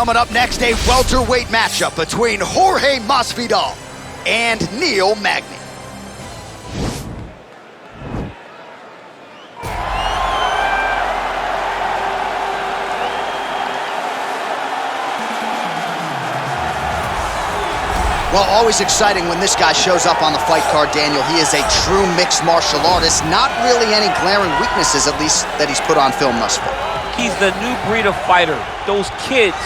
Coming up next, a welterweight matchup between Jorge Masvidal and Magny. Well, always exciting when this guy shows up on the fight card, Daniel. He is a true mixed martial artist. Not really any glaring weaknesses, at least, that he's put on film thus far. He's the new breed of fighter. Those kids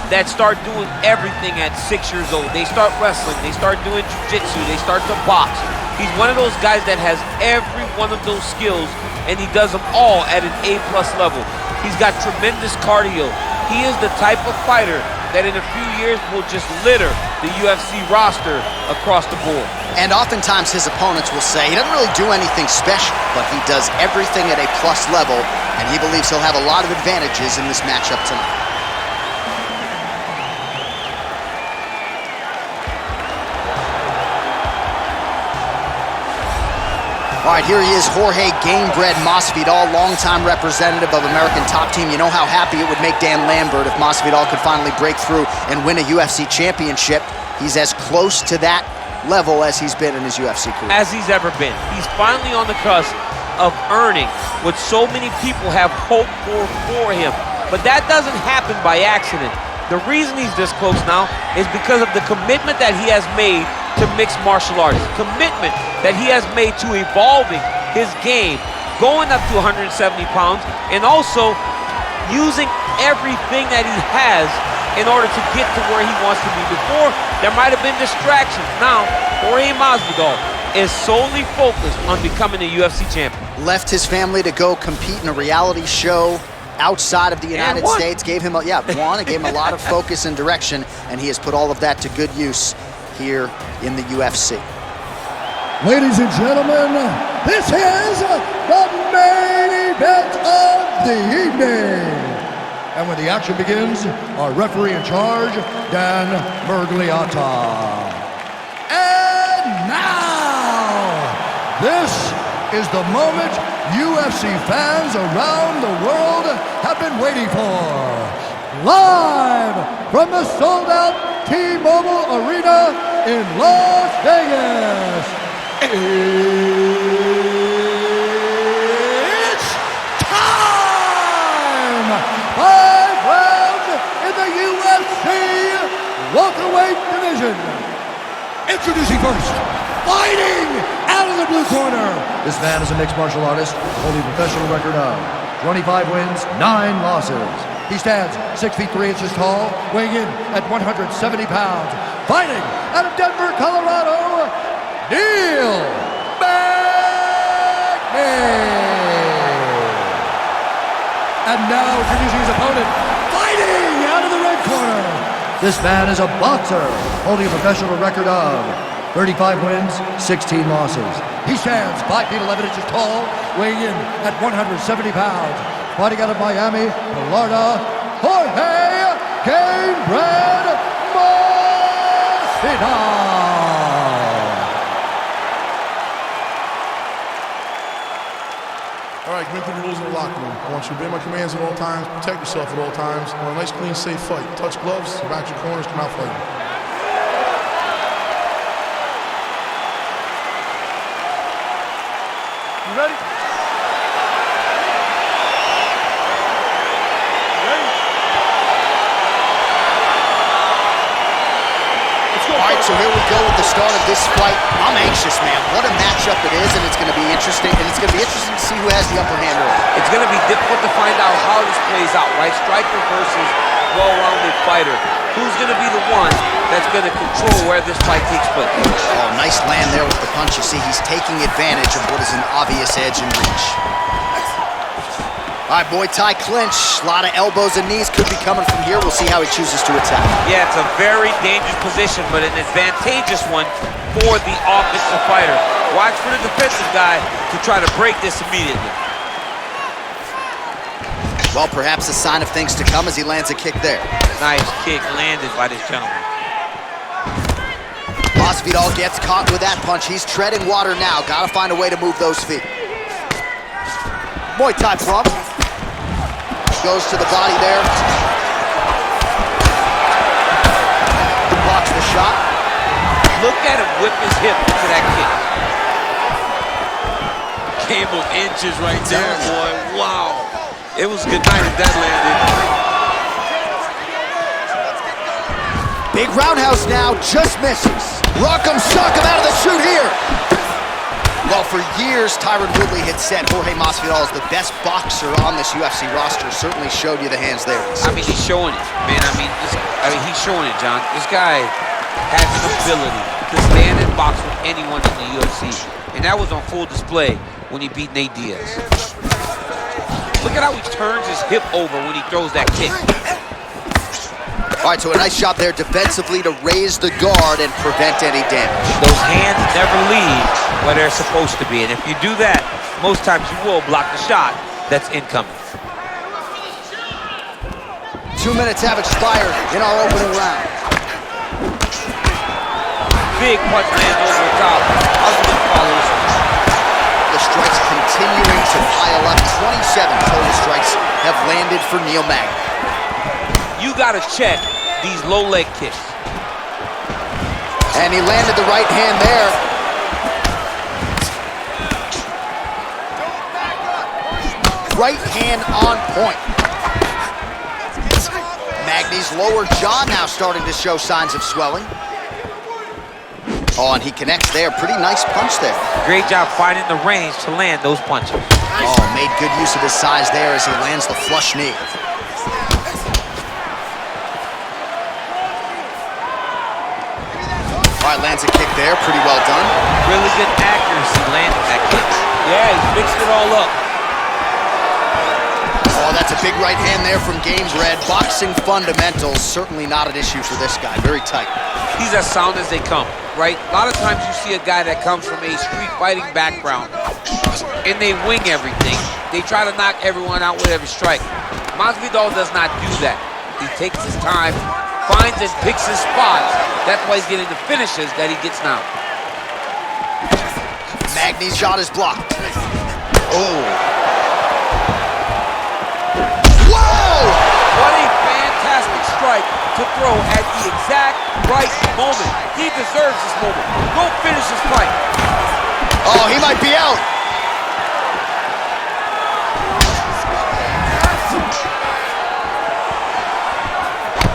that start doing everything at 6 years old. They start wrestling, they start doing jiu-jitsu, they start to box. He's one of those guys that has every one of those skills, and he does them all at an A+ level. He's got tremendous cardio. He is the type of fighter that in a few years will just litter the UFC roster across the board. And oftentimes his opponents will say he doesn't really do anything special, but he does everything at a plus level, and he believes he'll have a lot of advantages in this matchup tonight. All right, here he is, Jorge Gamebred Masvidal, longtime representative of American Top Team. You know how happy it would make Dan Lambert if Masvidal could finally break through and win a UFC championship. He's as close to that level as he's been in his UFC career. As he's ever been. He's finally on the cusp of earning what so many people have hoped for him. But that doesn't happen by accident. The reason he's this close now is because of the commitment that he has made to mixed martial arts, commitment that he has made to evolving his game, going up to 170 pounds, and also using everything that he has in order to get to where he wants to be. Before, there might have been distractions. Now, Jorge Masvidal is solely focused on becoming a UFC champion. Left his family to go compete in a reality show outside of the United States, gave him it gave him a lot of focus and direction, and he has put all of that to good use here in the UFC. Ladies and gentlemen, this is the main event of the evening. And when the action begins, our referee in charge, Dan Mergliata. And now, this is the moment UFC fans around the world have been waiting for. Live from the sold-out T-Mobile Arena in Las Vegas, it's time! 5 rounds in the UFC welterweight division. Introducing first, fighting out of the blue corner. This man is a mixed martial artist, holding a professional record of 25 wins, 9 losses. He stands 6 feet 3 inches tall, weighing in at 170 pounds. Fighting out of Denver, Colorado, Magny. And now introducing his opponent, fighting out of the red corner. This man is a boxer, holding a professional record of 35 wins, 16 losses. He stands 5 feet 11 inches tall, weighing in at 170 pounds. Fighting out of Miami, Florida, Jorge Gamebred Masvidal. All right, commit to the rules in the locker room. I want you to obey my commands at all times, protect yourself at all times. I want a nice, clean, safe fight. Touch gloves, back your corners, come out fighting. You ready? All right, so here we go with the start of this fight. I'm anxious, man. What a matchup it is, and it's going to be interesting. And it's going to be interesting to see who has the upper hand early. It's going to be difficult to find out how this plays out, right? Striker versus well-rounded fighter. Who's going to be the one that's going to control where this fight takes place? Oh, nice land there with the punch. You see, he's taking advantage of what is an obvious edge and reach. All right, Muay Thai clinch. A lot of elbows and knees could be coming from here. We'll see how he chooses to attack. Yeah, it's a very dangerous position, but an advantageous one for the offensive fighter. Watch for the defensive guy to try to break this immediately. Well, perhaps a sign of things to come as he lands a kick there. Nice kick landed by this gentleman. Masvidal gets caught with that punch. He's treading water now. Got to find a way to move those feet. Muay Thai plump. Goes to the body there. whip his hip into that kick. Game of inches right there, boy. Wow. It was good night if that landed. Big roundhouse now, just misses. Rock'em sock'em out of the chute here. Well, for years, Tyron Woodley had said Jorge Masvidal is the best boxer on this UFC roster. Certainly showed you the hands there. I mean, he's showing it, man. I mean, he's showing it, John. This guy has an ability to stand and box with anyone in the UFC. And that was on full display when he beat Nate Diaz. Look at how he turns his hip over when he throws that kick. All right, so a nice job there defensively to raise the guard and prevent any damage. Those hands never leave where they're supposed to be. And if you do that, most times you will block the shot that's incoming. 2 minutes have expired in our opening round. Big punch lands over the top. Usman follows. The strikes continuing to pile up. 27 total strikes have landed for Neil Magny. You gotta check these low leg kicks. And he landed the right hand there. Right hand on point. Magny's lower jaw now starting to show signs of swelling. Oh, and he connects there. Pretty nice punch there. Great job finding the range to land those punches. Oh, made good use of his size there as he lands the flush knee. All right, lands a kick there. Pretty well done. Really good accuracy landing that kick. Yeah, he fixed it all up. Oh, that's a big right hand there from Gamebred. Boxing fundamentals, certainly not an issue for this guy. Very tight. He's as sound as they come, right? A lot of times you see a guy that comes from a street fighting background and they wing everything. They try to knock everyone out with every strike. Masvidal does not do that. He takes his time, finds and picks his spots. That's why he's getting the finishes that he gets now. Magny's shot is blocked. Oh. What a fantastic strike to throw at the exact right moment. He deserves this moment. Go finish this fight. Oh, he might be out.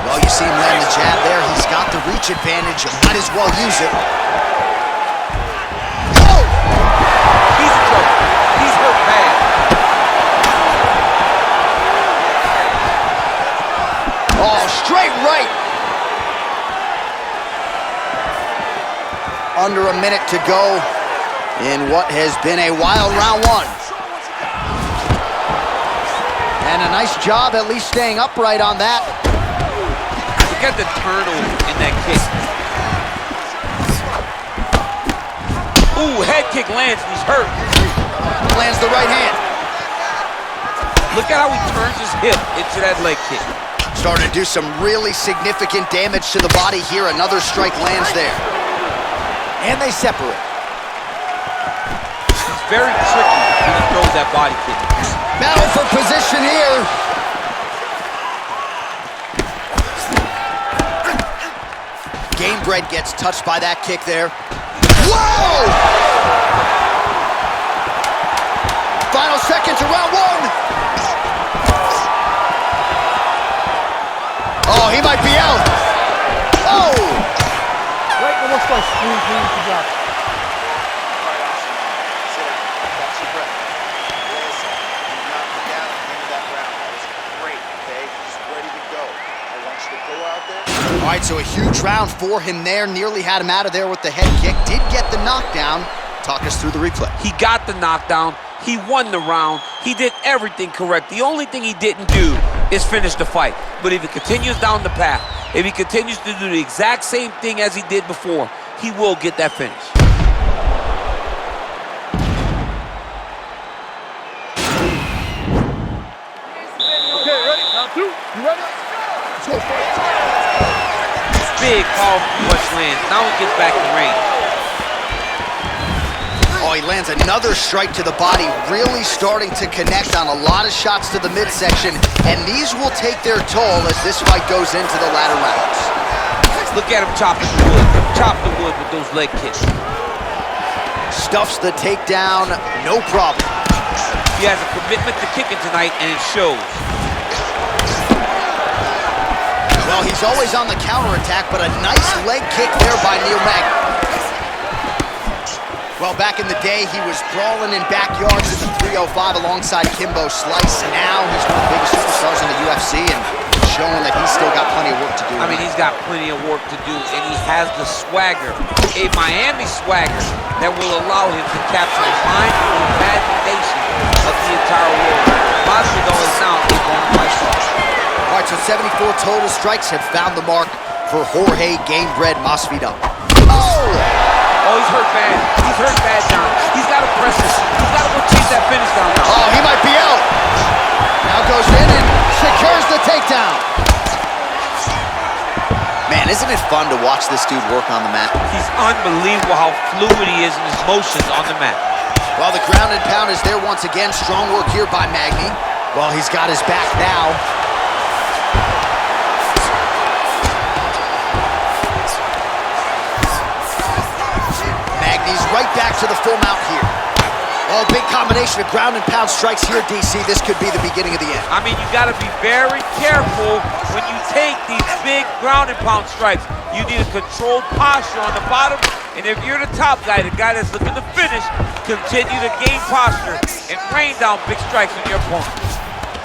Well, you see him land the jab there. He's got the reach advantage. You might as well use it. Oh! He's in trouble. He's hurt bad. Oh, straight right. Under a minute to go in what has been a wild round one. And a nice job at least staying upright on that. Look at the turnover in that kick. Ooh, head kick lands and he's hurt. Lands the right hand. Look at how he turns his hip into that leg kick. Starting to do some really significant damage to the body here. Another strike lands there. And they separate. It's very tricky when he throws that body kick. Battle for position here. Gamebred gets touched by that kick there. Whoa! Final seconds of round one. Oh, he might be out. Oh! Right, it looks like good job. All right, so a huge round for him there. Nearly had him out of there with the head kick. Did get the knockdown. Talk us through the replay. He got the knockdown. He won the round. He did everything correct. The only thing he didn't do is finish the fight. But if he continues down the path, if he continues to do the exact same thing as he did before, he will get that finish. Okay, ready? Round two. You ready? Let's go. Big, powerful punch lands. Now he gets back in range. Oh, he lands another strike to the body, really starting to connect on a lot of shots to the midsection, and these will take their toll as this fight goes into the latter rounds. Look at him chopping the wood. Chop the wood with those leg kicks. Stuffs the takedown, no problem. He has a commitment to kicking tonight, and it shows. Well, he's always on the counterattack, but a nice leg kick there by Magny. Well, back in the day, he was brawling in backyards in the 305 alongside Kimbo Slice. Now he's one of the biggest superstars in the UFC and showing that he's still got plenty of work to do. I mean, he's got plenty of work to do, and he has the swagger, a Miami swagger, that will allow him to capture the mind and imagination of the entire world. Masvidal is now a bona fide star. All right, so 74 total strikes have found the mark for Jorge Gamebred Masvidal. Oh, he's hurt bad. He's hurt bad down. He's got to press this. He's got to go chase that finish down now. Oh, he might be out. Now goes in and secures the takedown. Man, isn't it fun to watch this dude work on the mat? He's unbelievable how fluid he is in his motions on the mat. Well, the ground and pound is there once again. Strong work here by Magny. Well, he's got his back now. Magny's right back to the full mount here. Oh, big combination of ground and pound strikes here, DC. This could be the beginning of the end. I mean, you got to be very careful when you take these big ground and pound strikes. You need a controlled posture on the bottom, and if you're the top guy, the guy that's looking to finish, continue to gain posture and rain down big strikes on your opponent.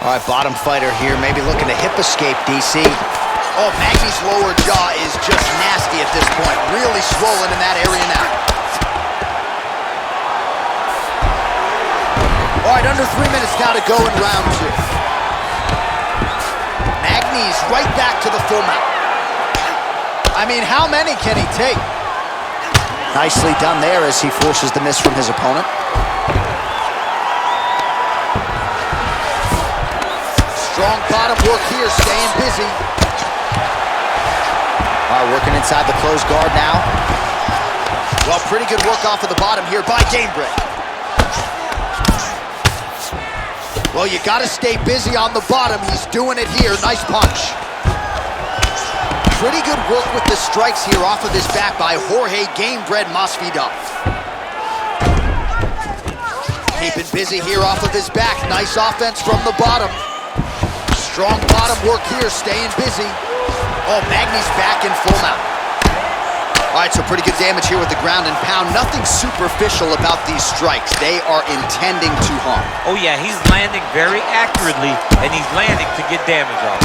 All right, bottom fighter here, maybe looking to hip escape, DC. Oh, Magny's lower jaw is just nasty at this point. Really swollen in that area now. All right, under 3 minutes now to go in round two. Magny's right back to the full mount. I mean, how many can he take? Nicely done there as he forces the miss from his opponent. Strong bottom work here, staying busy. All right, working inside the closed guard now. Well, pretty good work off of the bottom here by Gamebred. Well, you got to stay busy on the bottom. He's doing it here. Nice punch. Pretty good work with the strikes here off of his back by Jorge Gamebred Masvidal. Keeping busy here off of his back. Nice offense from the bottom. Strong bottom work here, staying busy. Oh, Magny's back in full mount. All right, so pretty good damage here with the ground and pound. Nothing superficial about these strikes. They are intending to harm. Oh yeah, he's landing very accurately, and he's landing to get damage off.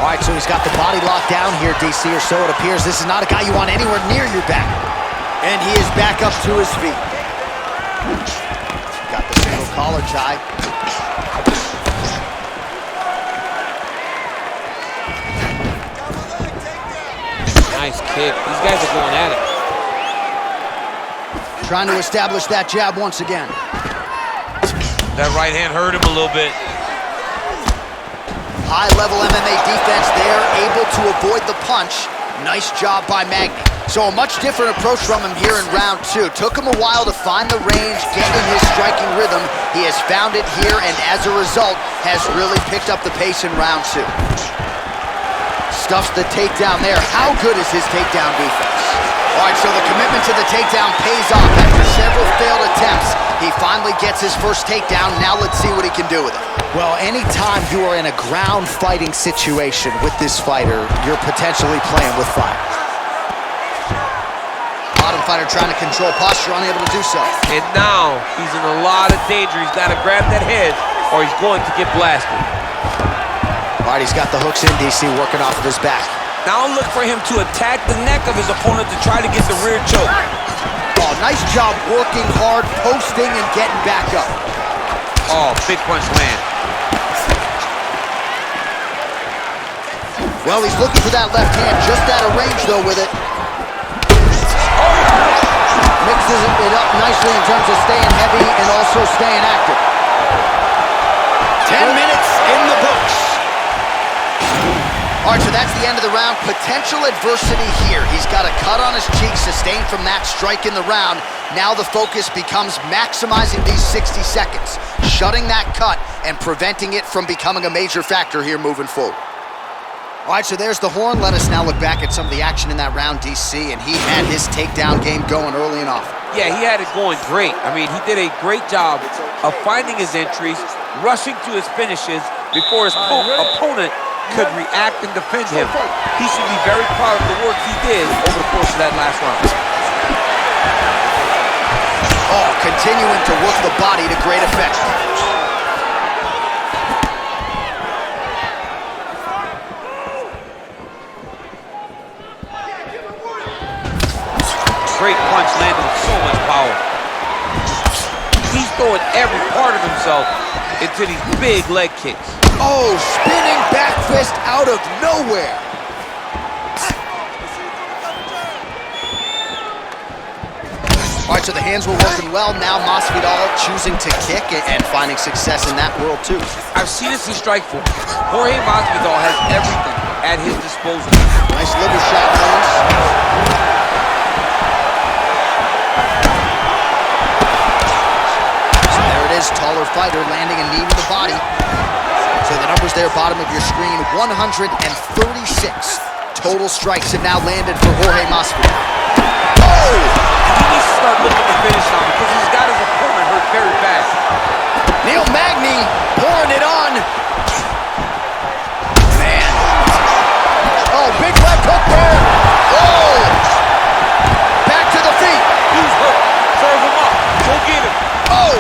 All right, so he's got the body locked down here, DC, or so it appears. This is not a guy you want anywhere near your back. And he is back up to his feet. Got the single collar tie. Nice kick. These guys are going at it. Trying to establish that jab once again. That right hand hurt him a little bit. High-level MMA defense there, able to avoid the punch. Nice job by Magny. So a much different approach from him here in round two. Took him a while to find the range, get in his striking rhythm. He has found it here, and as a result, has really picked up the pace in round two. Stuffs the takedown there. How good is his takedown defense? All right, so the commitment to the takedown pays off. After several failed attempts, he finally gets his first takedown. Now let's see what he can do with it. Well, anytime you are in a ground fighting situation with this fighter, you're potentially playing with fire. Bottom fighter trying to control posture, unable to do so. And now he's in a lot of danger. He's got to grab that head or he's going to get blasted. All right, he's got the hooks in, DC, working off of his back. Now look for him to attack the neck of his opponent to try to get the rear choke. Oh, nice job working hard, posting, and getting back up. Oh, big punch land. Well, he's looking for that left hand, just out of range, though, with it. Mixes it up nicely in terms of staying heavy and also staying active. 10 minutes in the books. All right, so that's the end of the round. Potential adversity here. He's got a cut on his cheek sustained from that strike in the round. Now the focus becomes maximizing these 60 seconds, shutting that cut and preventing it from becoming a major factor here moving forward. All right, so there's the horn. Let us now look back at some of the action in that round, DC, and he had his takedown game going early and often. Yeah, he had it going great. I mean, he did a great job of finding his entries, rushing to his finishes before his opponent could react and defend him. He should be very proud of the work he did over the course of that last round. Oh, continuing to work the body to great effect. Great punch landed with so much power. He's throwing every part of himself into these big leg kicks. Oh, spinning back fist out of nowhere. All right, so the hands were working well. Now Masvidal choosing to kick and finding success in that world too. I've seen this in Strikeforce. Jorge Masvidal has everything at his disposal. Nice liver shot lands. Taller fighter landing a knee to the body. So the numbers there, bottom of your screen, 136 total strikes have now landed for Jorge Masvidal. Oh! He needs to start looking to finish on because he's got his opponent hurt very bad. Magny pouring it on. Man. Oh, big leg hook there. Oh! Back to the feet. He's hurt. Serve him up. Go get him. Oh!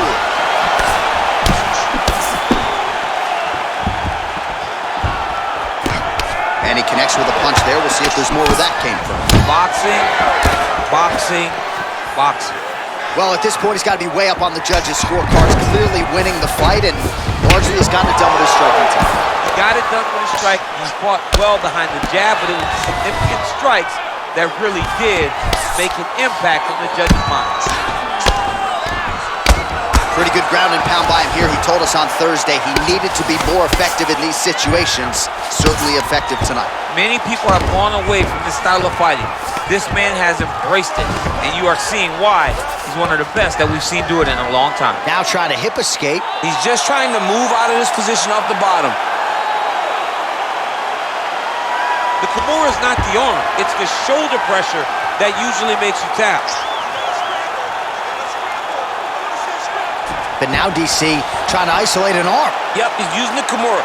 And he connects with a punch there. We'll see if there's more where that came from. Boxing, boxing, boxing. Well, at this point, he's got to be way up on the judges' scorecards, clearly winning the fight, and largely has gotten it done with his striking time. He got it done with his strike. He fought well behind the jab, but it was significant strikes that really did make an impact on the judges' minds. Pretty good ground and pound by him here. He told us on Thursday he needed to be more effective in these situations. Certainly effective tonight. Many people have gone away from this style of fighting. This man has embraced it, and you are seeing why he's one of the best that we've seen do it in a long time. Now trying to hip escape. He's just trying to move out of this position off the bottom. The Kamaru is not the arm. It's the shoulder pressure that usually makes you tap. But now DC trying to isolate an arm. Yep, he's using the Kamaru.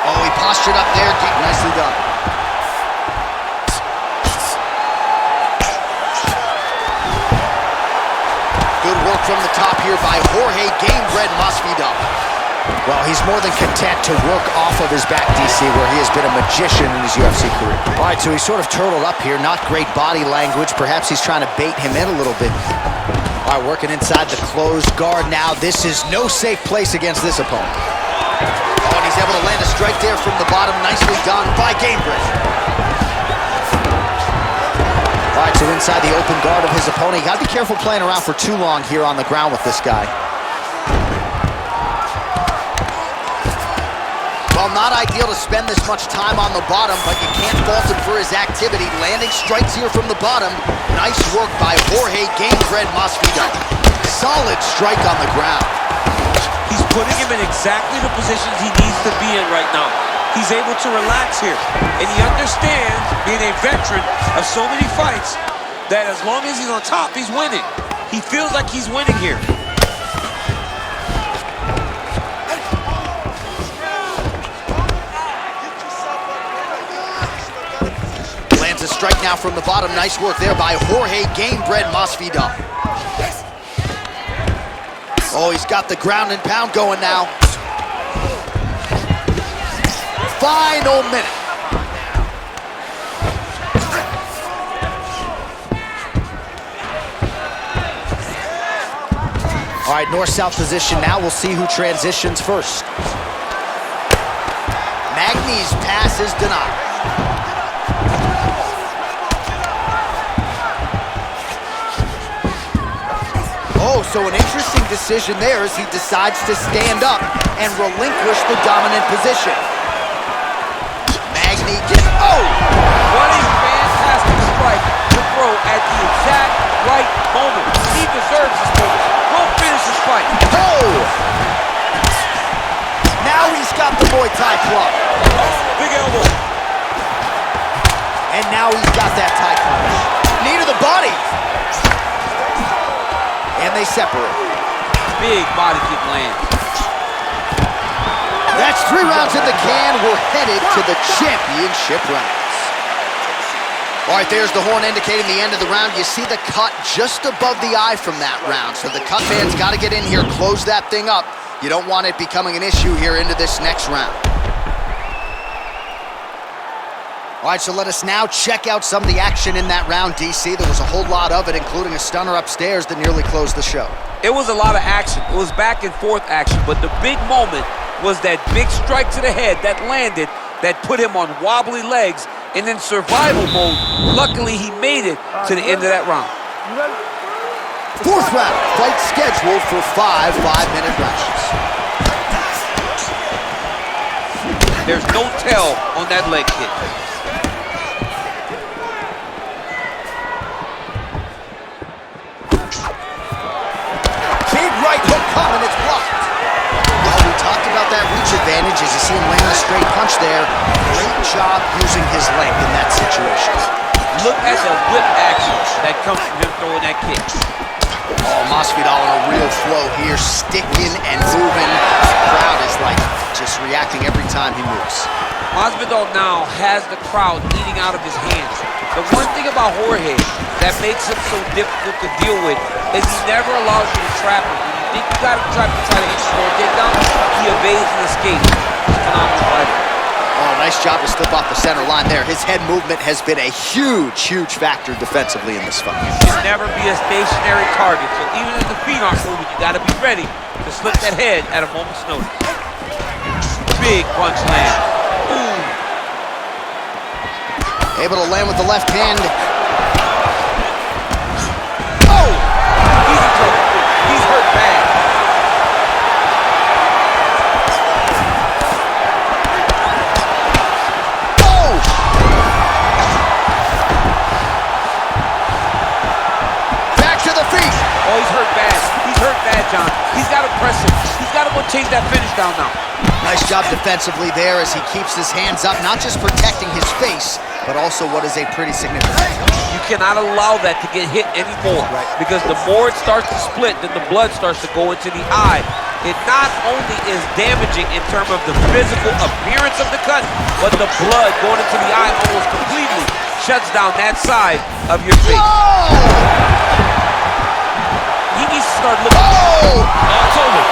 Oh, he postured up there. Nicely done. Good work from the top here by Jorge Gamebred Masvidal. Well, he's more than content to work off of his back, DC, where he has been a magician in his UFC career. All right, so he's sort of turtled up here. Not great body language. Perhaps he's trying to bait him in a little bit. All right, working inside the closed guard now. This is no safe place against this opponent. Oh, and he's able to land a strike there from the bottom. Nicely done by Gamebred. All right, so inside the open guard of his opponent. You got to be careful playing around for too long here on the ground with this guy. Well, not ideal to spend this much time on the bottom, but you can't fault him for his activity. Landing strikes here from the bottom. Nice work by Jorge Gamebred Masvidal. Solid strike on the ground. He's putting him in exactly the positions he needs to be in right now. He's able to relax here, and he understands, being a veteran of so many fights, that as long as he's on top, he's winning. He feels like he's winning here. Lands a strike now from the bottom. Nice work there by Jorge Gamebred Masvidal. Oh, he's got the ground and pound going now. Final minute. All right, north-south position now. We'll see who transitions first. Magny's pass is denied. Oh, so an interesting decision there as he decides to stand up and relinquish the dominant position. Magny gets, oh! What a fantastic strike to throw at the exact right moment. He deserves this moment. Go finish this fight. Oh! Now he's got the Muay Thai club. Big elbow. And now he's got that Thai punch. Knee to the body. And they separate. Big body kick lands. That's 3 rounds in the can. We're headed to the championship rounds. All right, there's the horn indicating the end of the round. You see the cut just above the eye from that round. So the cut man's got to get in here, close that thing up. You don't want it becoming an issue here into this next round. All right, so let us now check out some of the action in that round, DC. There was a whole lot of it, including a stunner upstairs that nearly closed the show. It was a lot of action. It was back and forth action, but the big moment was that big strike to the head that landed, that put him on wobbly legs, and in survival mode, luckily he made it to the end of that round. 4th round, fight scheduled for 5 5-minute rounds. There's no tell on that leg kick. Big right hook coming, it's blocked. Well, we talked about that reach advantage as you see him land a straight punch there. Great job using his length in that situation. Look at the whip action that comes from him throwing that kick. Oh, Masvidal in a real flow here, sticking and moving. The crowd is like just reacting every time he moves. Masvidal now has the crowd eating out of his hands. The one thing about Jorge that makes him so difficult to deal with is he never allows you to trap him. When you think you got him trapped and try to hit for a takedown, he evades and escapes. He's a phenomenal fighter. Oh, nice job to slip off the center line there. His head movement has been a huge, huge factor defensively in this fight. You can never be a stationary target, so even if the feet aren't moving, you gotta be ready to slip that head at a moment's notice. Big punch land. Ooh. Able to land with the left hand. Oh! He's in trouble. He's hurt bad. Oh! Back to the feet. Oh, he's hurt bad. He's hurt bad, John. He's got to press him. He's got to go chase that finish down now. Nice job defensively there as he keeps his hands up, not just protecting his face, but also what is a pretty significant punch. You cannot allow that to get hit anymore, because the more it starts to split, then the blood starts to go into the eye. It not only is damaging in terms of the physical appearance of the cut, but the blood going into the eye almost completely shuts down that side of your face. Whoa! He needs to start looking. Oh! It's over.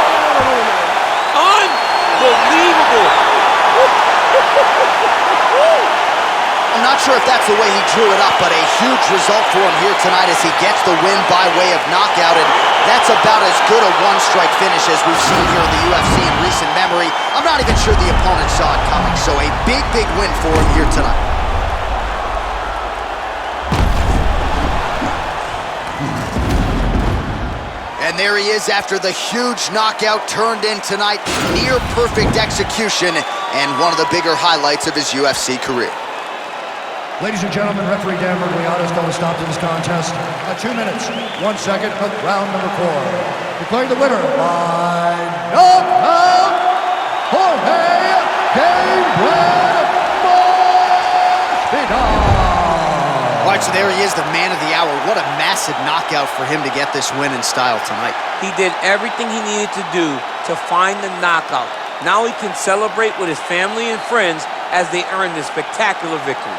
Unbelievable. I'm not sure if that's the way he drew it up, but a huge result for him here tonight as he gets the win by way of knockout, and that's about as good a one-strike finish as we've seen here in the UFC in recent memory. I'm not even sure the opponent saw it coming, so a big, big win for him here tonight. And there he is after the huge knockout turned in tonight. Near perfect execution and one of the bigger highlights of his UFC career. Ladies and gentlemen, referee G.O.A.T.S going to stop to this contest at 2 minutes, 1 second of round number 4. Declaring the winner by knockout, Jorge Masvidal. All right, so there he is, the man of the hour. What a massive knockout for him to get this win in style tonight. He did everything he needed to do to find the knockout. Now he can celebrate with his family and friends as they earn this spectacular victory.